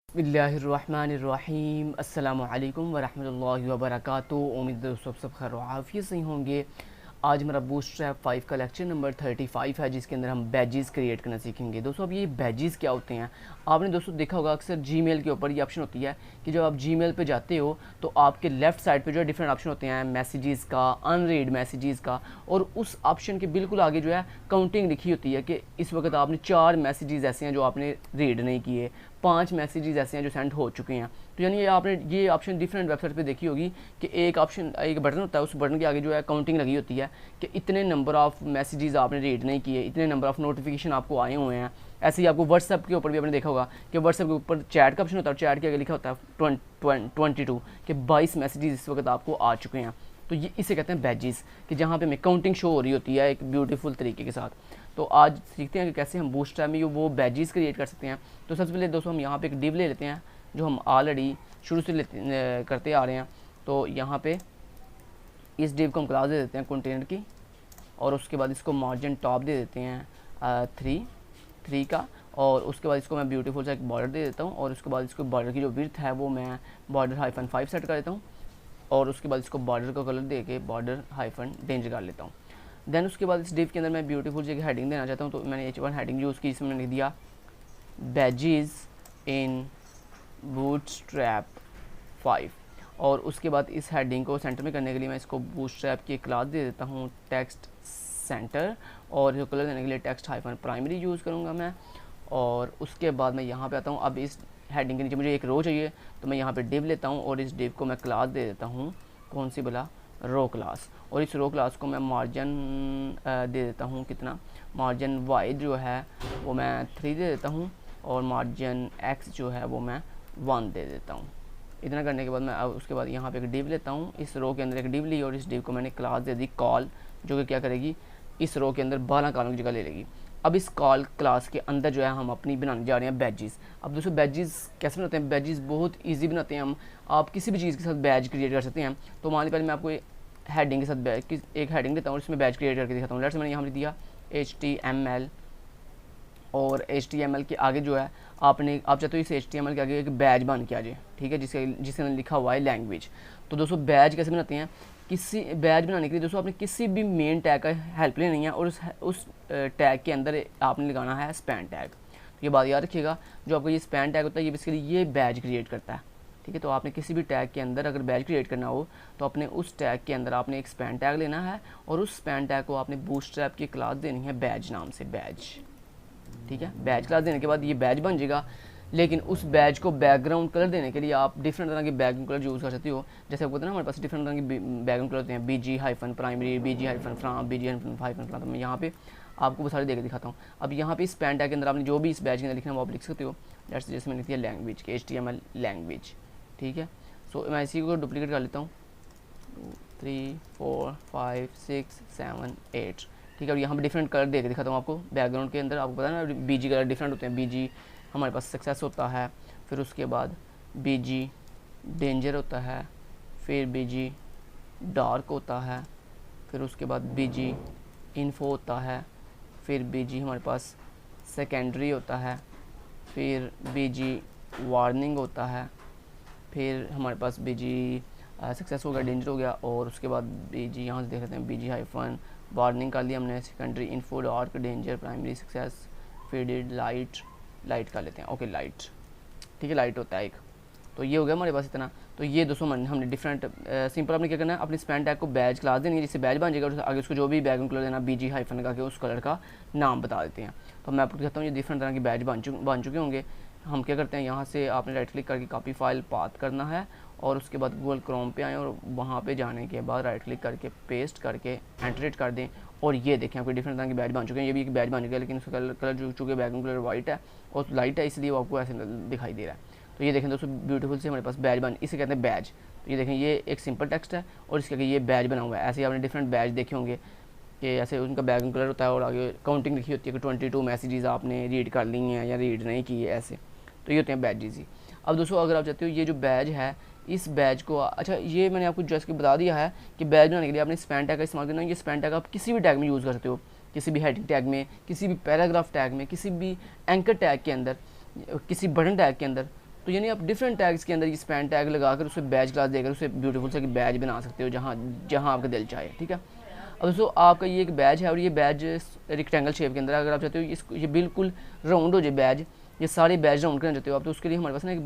बिस्मिल्लाहिर्रहमानिर्रहीम अस्सलामु अलैकुम वरहमतुल्लाहि वबरकातुहू। उम्मीद दोस्तों सब खैर व आफियत से ही होंगे। आज हमारा बूटस्ट्रैप 5 का लेक्चर नंबर 35 है, जिसके अंदर हम बैजेस क्रिएट करना सीखेंगे। दोस्तों अब ये बैजेस क्या होते हैं, आपने दोस्तों देखा होगा अक्सर जीमेल के ऊपर ये ऑप्शन होती है कि जब आप जीमेल पे जाते हो तो आपके लेफ़्ट साइड पे जो है डिफरेंट ऑप्शन होते हैं, मैसेजेस का, अनरीड मैसेजेस का, और उस ऑप्शन के बिल्कुल आगे जो है काउंटिंग लिखी होती है कि इस वक्त आपने 4 मैसेजेस ऐसे हैं जो आपने रीड नहीं किए, 5 मैसेजेस ऐसे हैं जो सेंड हो चुके हैं। तो यानी आपने ये ऑप्शन डिफरेंट वेबसाइट पे देखी होगी कि एक बटन होता है, उस बटन के आगे जो है काउंटिंग लगी होती है कि इतने नंबर ऑफ़ मैसेजेस आपने रीड नहीं किए, इतने नंबर ऑफ़ नोटिफिकेशन आपको आए हुए हैं। ऐसे ही आपको व्हाट्सएप के ऊपर भी आपने देखा होगा कि व्हाट्सएप के ऊपर चैट का ऑप्शन होता है, चैट के आगे लिखा होता है 22 कि 22 मैसेजेस इस वक्त आपको आ चुके हैं। तो ये इसे कहते हैं बैजेस, कि जहाँ पे हमें काउंटिंग शो हो रही होती है एक ब्यूटीफुल तरीके के साथ। तो आज सीखते हैं कि कैसे हम बूटस्ट्रैप में वो बैजेस क्रिएट कर सकते हैं। तो सबसे पहले दोस्तों हम यहाँ पे एक डिव ले लेते हैं जो हम ऑलरेडी शुरू से करते आ रहे हैं। तो यहाँ पे इस डिव को हम क्लास दे देते हैं कंटेनर की, और उसके बाद इसको मार्जिन टॉप दे देते हैं 3 का, और उसके बाद इसको मैं ब्यूटीफुल सा एक बॉर्डर दे देता हूँ, और उसके बाद इसको बॉर्डर की जो विड्थ है वो मैं बॉर्डर-5 सेट कर देता हूँ, और उसके बाद इसको बॉर्डर का कलर दे के बॉर्डर-डेंजर कर लेता हूँ। देन उसके बाद इस डिव के अंदर मैं ब्यूटीफुल सी हेडिंग देना चाहता हूँ, तो मैंने H1 हेडिंग यूज़ की, इसमें मैंने लिख दिया बैजेस इन बूटस्ट्रैप 5, और उसके बाद इस हेडिंग को सेंटर में करने के लिए मैं इसको बूटस्ट्रैप की क्लास दे देता हूँ टेक्स्ट सेंटर, और जो कलर देने के लिए टेक्स्ट-प्राइमरी यूज़ करूँगा मैं। और उसके बाद मैं यहाँ पे आता हूँ, अब इस हेडिंग के नीचे मुझे एक रो चाहिए, तो मैं यहाँ पे डिव लेता हूँ और इस डिव को मैं क्लास दे देता हूँ, कौन सी बोला, रो क्लास। और इस रो क्लास को मैं मार्जिन दे देता हूँ, कितना, मार्जिन वाई जो है वो मैं 3 दे देता हूँ, और मार्जिन एक्स जो है वो मैं 1 दे देता हूँ। इतना करने के बाद मैं अब उसके बाद यहाँ पे एक डिव लेता हूँ, इस रो के अंदर एक डिव ली, और इस डिव को मैंने क्लास दे दी कॉल, जो कि क्या करेगी, इस रो के अंदर 12 कॉलम की जगह ले लेगी। अब इस कॉल क्लास के अंदर जो है हम अपनी बनाने जा रहे हैं बैजेस। अब दोस्तों बैजेस कैसे बनाते हैं, बैजेस बहुत इजी बनाते हैं हम। आप किसी भी चीज़ के साथ बैज क्रिएट कर सकते हैं। तो मान ली पहले मैं आपको हेडिंग के साथ एक हेडिंग देता हूँ और इसमें बैज क्रिएट करके दिखाता हूँ। लेट्स मैंने यहाँ लिख दिया HTML, और HTML के आगे जो है आप चाहते हो इस HTML के आगे एक बैज बन के आ जाए, ठीक है, जिसके लिखा हुआ है लैंग्वेज। तो दोस्तों बैज कैसे बनाते हैं, किसी बैज बनाने के लिए दोस्तों आपने किसी भी मेन टैग का हेल्प लेनी है, और उस टैग के अंदर आपने लगाना है स्पैन टैग। तो ये बात याद रखिएगा, जो आपका ये स्पैन टैग होता है ये बेसिकली ये बैज क्रिएट करता है, ठीक है। तो आपने किसी भी टैग के अंदर अगर बैज क्रिएट करना हो तो अपने उस टैग के अंदर आपने एक स्पैन टैग लेना है, और उस स्पैन टैग को आपने बूटस्ट्रैप की क्लास देनी है बैज नाम से, बैज, ठीक है। बैज क्लास देने के बाद ये बैज बन जाएगा, लेकिन उस बैज को बैकग्राउंड कलर देने के लिए आप डिफरेंट तरह के बैकग्राउंड कलर यूज़ कर सकते हो। जैसे आपको पता है ना हमारे पास डिफरेंट तरह के बैकग्राउंड कलर होते हैं, BG-प्राइमरी, BG-फ्रॉम, BG-फ्रॉम। तो मैं यहाँ पे आपको वो सारे देकर दिखाता हूँ। अब यहाँ पे इस पैन टैग के अंदर आपने जो भी इस बैज के अंदर लिखना है वो आप लिख सकते हो। जैसे मैंने लिख दिया लैंग्वेज के HTML लैंग्वेज, ठीक है। सो मैं इसी को डुप्लीकेट कर लेता हूँ, 2 3 4 5 6 7 8, ठीक है। और यहाँ पे डिफरेंट कलर दे के दिखाता हूँ आपको बैकग्राउंड के अंदर। आपको पता है ना BG कलर डिफरेंट होते हैं। BG हमारे पास सक्सेस होता है, फिर उसके बाद BG डेंजर होता है, फिर BG डार्क होता है, फिर उसके बाद BG इन्फो होता है, फिर BG हमारे पास सेकेंडरी होता है, फिर BG वार्निंग होता है, फिर हमारे पास BG सक्सेस हो गया, डेंजर हो गया, और उसके बाद BG यहाँ से देख लेते हैं BG- वार्निंग कर लिया हमने, secondary info, dark, danger, primary, success, फिर लाइट कर लेते हैं, ओके लाइट, ठीक है, लाइट होता है एक। तो ये हो गया हमारे पास इतना। तो ये दोस्तों हमने डिफरेंट सिंपल आपने क्या करना है, अपने स्पैन टैग को बैज क्लास देनी है, जिससे बैज बन जाएगा, और आगे उसको जो भी बैकग्राउंड कलर देना BG- लगा के उस कलर का नाम बता देते हैं। तो मैं आपको कहता हूँ ये डिफरेंट तरह की बैज बन चुके होंगे। हम क्या करते हैं, यहाँ से आपने राइट क्लिक करके कॉपी फाइल पाथ करना है, और उसके बाद गूगल क्रोम पे आएँ, और वहाँ पे जाने के बाद राइट क्लिक करके पेस्ट करके एंटरेट कर दें, और ये देखें आपके डिफरेंट तरह के बैज बन चुके हैं। ये भी एक बैज बन चुका है, लेकिन उसका कलर जो चूँकि बैकग्राउंड कलर वाइट है और लाइट है, इसलिए वो आपको ऐसे दिखाई दे रहा है। तो ये देखें दोस्तों ब्यूटीफुल से हमारे पास बैज इसे कहते हैं बैज। तो ये देखें ये एक सिंपल टेक्स्ट है, और इसके आगे ये बैज बना हुआ है। ऐसे ही आपने डिफरेंट बैज देखे होंगे कि ऐसे उनका बैकग्राउंड कलर होता है, और आगे काउंटिंग लिखी होती है कि 22 मैसेजेस आपने रीड कर ली हैं या रीड नहीं की है, ऐसे। तो ये होते हैं बैजेस ही। अब दोस्तों अगर आप चाहते हो ये जो बैज है, इस बैज को, अच्छा ये मैंने आपको जस्ट बता दिया है कि बैज बनाने के लिए आपने स्पैन टैग का इस्तेमाल करना है। ये स्पैन टैग आप किसी भी टैग में यूज़ कर सकते हो, किसी भी हेडिंग टैग में, किसी भी पैराग्राफ टैग में, किसी भी एंकर टैग के अंदर, किसी बटन टैग के अंदर, तो यानी आप डिफरेंट टैग्स के अंदर ये स्पैन टैग लगाकर उसे बैज क्लास देकर उसे ब्यूटीफुल सा बैज बना सकते हो जहाँ जहाँ आपका दिल चाहे, ठीक है। अब दोस्तों आपका ये एक बैज है और ये बैज रेक्टेंगल शेप के अंदर, अगर आप चाहते हो इसको ये बिल्कुल राउंड हो जाए बैज, ये सारे बैज राउंड करना चाहते हो आप, तो उसके लिए हमारे पास ना एक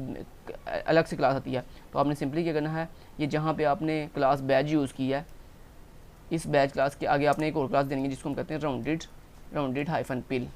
अलग से क्लास आती है। तो आपने सिंपली क्या करना है, ये जहाँ पे आपने क्लास बैज यूज़ की है, इस बैज क्लास के आगे आपने एक और क्लास देनी है जिसको हम कहते हैं राउंडेड हाइफन पिल।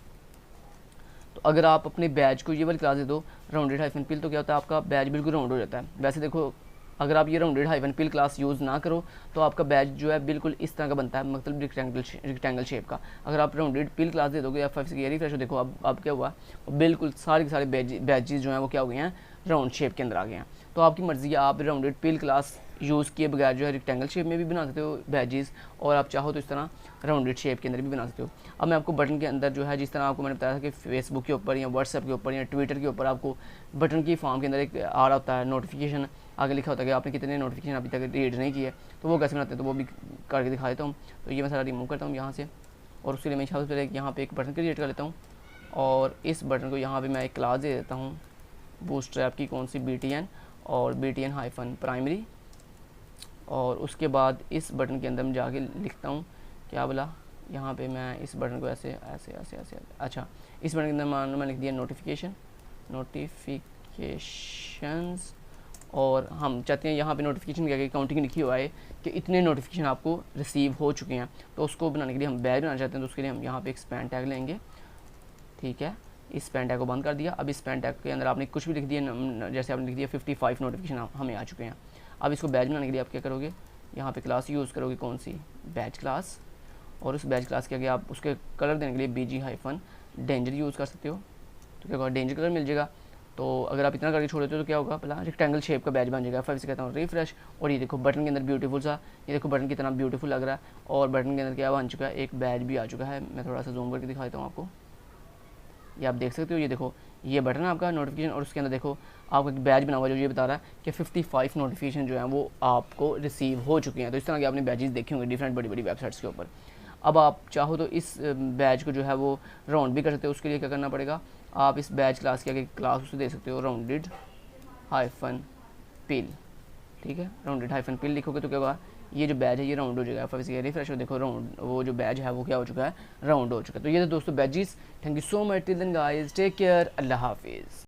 तो अगर आप अपने बैज को ये वाली क्लास दे दो राउंडेड हाइफन पिल, तो क्या होता है आपका बैज बिल्कुल राउंड हो जाता है। वैसे देखो अगर आप ये राउंडेड हाइफन पिल क्लास यूज़ ना करो तो आपका बैज जो है बिल्कुल इस तरह का बनता है, मतलब रेक्टेंगल शेप का। अगर आप राउंडेड पिल क्लास दे दोगे F5 से रिफ्रेश हो, देखो अब क्या हुआ, बिल्कुल सारे के सारे बैजेस जो हैं वो क्या हो गए हैं, राउंड शेप के अंदर आ गए हैं। तो आपकी मर्ज़ी है, आप राउंडेड पिल क्लास यूज़ किए बगैर जो है रेक्टेंगल शेप में भी बना सकते हो बैजेस, और आप चाहो तो इस तरह राउंडेड शेप के अंदर भी बना सकते हो। अब मैं आपको बटन के अंदर जो है, जिस तरह आपको मैंने बताया था कि फेसबुक के ऊपर या व्हाट्सएप के ऊपर या ट्विटर के ऊपर आपको बटन की फॉर्म के अंदर एक आ रहा होता है नोटिफिकेशन, आगे लिखा होता है कि आपने कितने नोटिफिकेशन अभी तक रीड नहीं किए, तो वो कैसे बनाते हैं, तो वो भी करके दिखा देता हूँ। तो ये मैं सारा रिमूव करता हूँ यहाँ से, और उसके लिए मैं सबसे पहले यहाँ पे एक बटन क्रिएट कर लेता हूँ, और इस बटन को यहाँ पे मैं एक क्लास दे देता हूँ बूटस्ट्रैप की, कौन सी, BTN, और BTN हाइफन प्राइमरी। और उसके बाद इस बटन के अंदर मैं जाके लिखता हूँ क्या बोला, यहाँ पे मैं इस बटन को ऐसे ऐसे ऐसे ऐसे, अच्छा इस बटन के अंदर मैंने लिख दिया नोटिफिकेशंस, और हम चाहते हैं यहाँ पे नोटिफिकेशन क्या काउंटिंग लिखी हुआ है कि इतने नोटिफिकेशन आपको रिसीव हो चुके हैं। तो उसको बनाने के लिए हम बैज बनाना चाहते हैं, तो उसके लिए हम यहाँ पे एक स्पैन टैग लेंगे, ठीक है। इस स्पैन टैग को बंद कर दिया। अब इस स्पैन टैग के अंदर आपने कुछ भी लिख दिया, जैसे आपने लिख दिया 55 नोटिफिकेशन हमें आ चुके हैं। अब इसको बैज बनाने के लिए आप क्या करोगे, यहाँ पे क्लास यूज़ करोगे, कौन सी, बैज क्लास, और उस बैज क्लास के आगे आप उसके कलर देने के लिए BG हाइफन डेंजर यूज़ कर सकते हो। तो क्या होगा, डेंजर कलर मिल जाएगा। तो अगर आप इतना करके छोड़ देते हो तो क्या होगा, पहला रेक्टेंगल शेप का बैज बन जाएगा। F5 से कहता हूँ रिफ्रेश, और ये देखो बटन के अंदर ब्यूटीफुल सा, ये देखो बटन कितना ब्यूटीफुल लग रहा है, और बटन के अंदर क्या बन चुका है, एक बैज भी आ चुका है। मैं थोड़ा सा जूम करके दिखाता हूँ आपको, ये आप देख सकते हो, ये देखो ये बटन है आपका नोटिफिकेशन, और उसके अंदर देखो आपको एक बैज बना हुआ जो ये बता रहा है कि 55 नोटिफिकेशन जो है वो आपको रिसीव हो चुके हैं। तो इस तरह के आपने बैजेस देखे होंगे डिफरेंट बड़ी बड़ी वेबसाइट्स के ऊपर। अब आप चाहो तो इस बैज को जो है वो राउंड भी कर सकते हो। उसके लिए क्या करना पड़ेगा, आप इस बैज क्लास के आगे क्लास उसे दे सकते हो राउंडेड हाइफन पिल, ठीक है। राउंडेड हाइफन पिल लिखोगे तो क्या होगा, ये जो बैज है ये राउंड हो जाएगा। F5 से रिफ्रेश हो, देखो राउंड, वो जो बैज है वो क्या हो चुका है, राउंड हो चुका है। तो ये तो दोस्तों बैजेस। Thank you so much, till then guys, take care, अल्लाह हाफिज़।